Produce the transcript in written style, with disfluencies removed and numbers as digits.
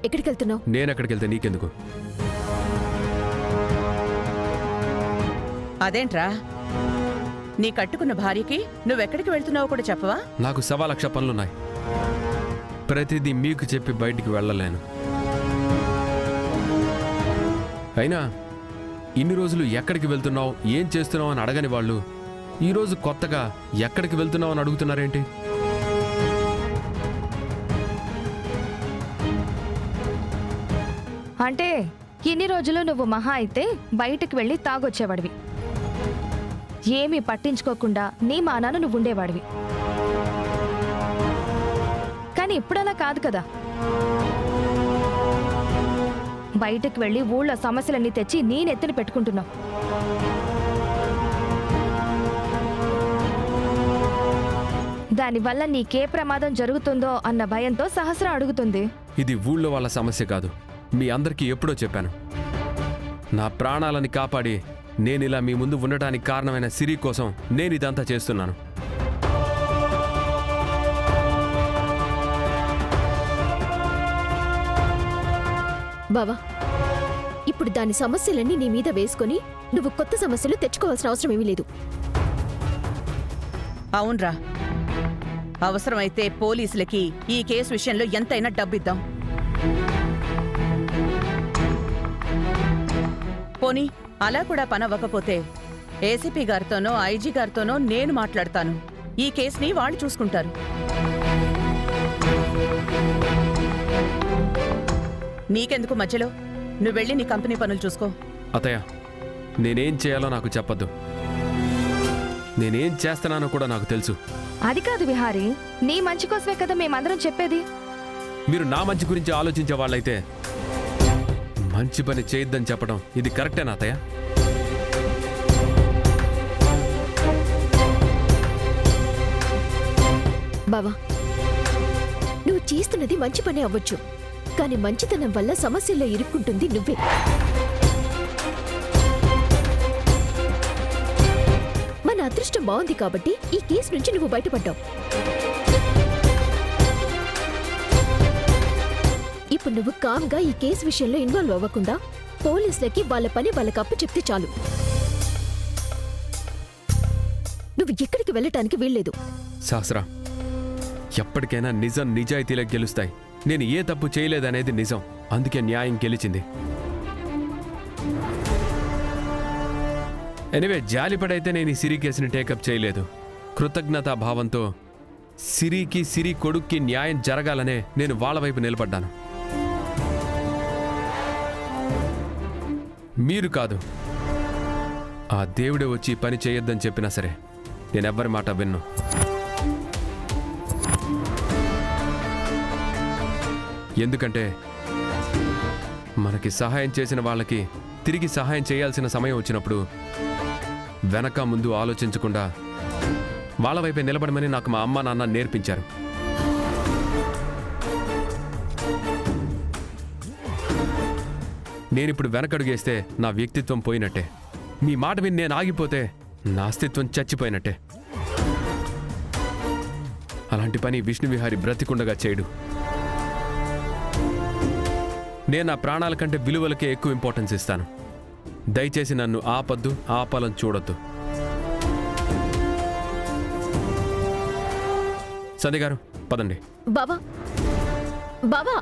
ఎక్కడికి వెళ్తున్నావు? నేను ఎక్కడికి వెళ్తే నీకెందుకు? అదేంట్రా, నీ కట్టుకున్న భార్యకి నువ్వెక్కడికి వెళ్తున్నావో కూడా చెప్పవా? నాకు 1,00,000 పనులున్నాయి. ప్రతిదీ మీకు చెప్పి బయటికి వెళ్ళలేను. అయినా ఇన్ని రోజులు ఎక్కడికి వెళ్తున్నావు, ఏం చేస్తున్నావు అని అడగని వాళ్ళు ఈరోజు కొత్తగా ఎక్కడికి వెళ్తున్నావు అని అడుగుతున్నారేంటి? అంటే ఇన్ని రోజులు నువ్వు మహా అయితే బయటికి వెళ్ళి తాగొచ్చేవాడివి, ఏమీ పట్టించుకోకుండా నీ మానాన నువ్వు ఉండేవాడివి. కానీ ఇప్పుడలా కాదు కదా. బయటికి వెళ్ళి ఊళ్ళో సమస్యలన్నీ తెచ్చి నీ నెత్తిన పెట్టుకుంటున్నావు. దానివల్ల నీకే ప్రమాదం జరుగుతుందో అన్న భయంతో సహస్రం అడుగుతుంది. ఇది ఊళ్ళో వాళ్ళ సమస్య కాదు, మీ అందరికీ ఎప్పుడో చెప్పాను. నా ప్రాణాలని కాపాడి నేనిలా మీ ముందు ఉండటానికి కారణమైన సిరి కోసం నేను ఇదంతా చేస్తున్నాను. బావా, ఇప్పుడు దాని సమస్యలన్నీ నీ మీద వేసుకొని నువ్వు కొత్త సమస్యలు తెచ్చుకోవాల్సిన అవసరం ఏమీ లేదు. అవునరా, అవసరమైతే పోలీసులకి ఈ కేసు విషయంలో ఎంతైనా డబ్బిద్దాం. పోనీ అలా కూడా పనవ్వకపోతే ఏసీపీ గారితోనో ఐజీ గారితోనో నేను మాట్లాడతాను. ఈ కేసుని వాళ్ళు చూసుకుంటారు. నీకెందుకు మధ్యలో? నువ్వు వెళ్ళి నీ కంపెనీ పనులు చూసుకో. అత్తయ్య, నేనేం చేయాలో నాకు చెప్పద్దు. నేనేం చేస్తున్నానో కూడా నాకు తెలుసు. అది కాదు విహారీ, నీ మంచి కోసమే కదా మేమందరం చెప్పేది. మీరు నా మంచి గురించి ఆలోచించే వాళ్ళైతే మంచి పని చేయొద్దని చెప్పడం ఇది కరెక్టేనా అత్తయ్య? బావా, నువ్వు చేస్తున్నది మంచి పని అవ్వచ్చు, కానీ మంచితనం వల్ల సమస్యల్లో ఇరుక్కుంటుంది నువ్వే. మన అదృష్టం బాగుంది కాబట్టి ఈ కేసు నుంచి నువ్వు బయటపడ్డావు. ఇప్పుడు నువ్వు కామ్గా ఈ కేసు విషయంలో ఇన్వాల్వ్ అవ్వకుండా పోలీసులకి వాళ్ళ పని వాళ్ళకి అప్పు చెప్తే చాలు. నువ్వు ఎక్కడికి వెళ్ళటానికి వీల్లేదు. సహస్రా, ఎప్పటికైనా నిజం నిజాయితీలో గెలుస్తాయి. నేను ఏ తప్పు చేయలేదనేది నిజం, అందుకే న్యాయం గెలిచింది. ఎనివే, జాలిపడైతే నేను ఈ సిరి కేసుని టేకప్ చేయలేదు. కృతజ్ఞతా భావంతో సిరికి, సిరి కొడుక్కి న్యాయం జరగాలనే నేను వాళ్ళ వైపు నిలబడ్డాను. మీరు కాదు, ఆ దేవుడే వచ్చి పని చేయొద్దని చెప్పినా సరే నేనెవ్వరి మాట విన్ను. ఎందుకంటే మనకి సహాయం చేసిన వాళ్ళకి తిరిగి సహాయం చేయాల్సిన సమయం వచ్చినప్పుడు వెనక ముందు ఆలోచించకుండా వాళ్ళ వైపే నిలబడమని నాకు మా అమ్మ నాన్న నేర్పించారు. నేనిప్పుడు వెనకడుగేస్తే నా వ్యక్తిత్వం పోయినట్టే. మీ మాట విని నేను ఆగిపోతే నా అస్తిత్వం చచ్చిపోయినట్టే. అలాంటి పని విష్ణువిహారి బ్రతికుండగా చేయడు. నేను నా ప్రాణాల కంటే విలువలకే ఎక్కువ ఇంపార్టెన్స్ ఇస్తాను. దయచేసి నన్ను ఆపద్దు, ఆపాలని చూడొద్దు. సంధ్య గారు, పదండి. బావా, బావా.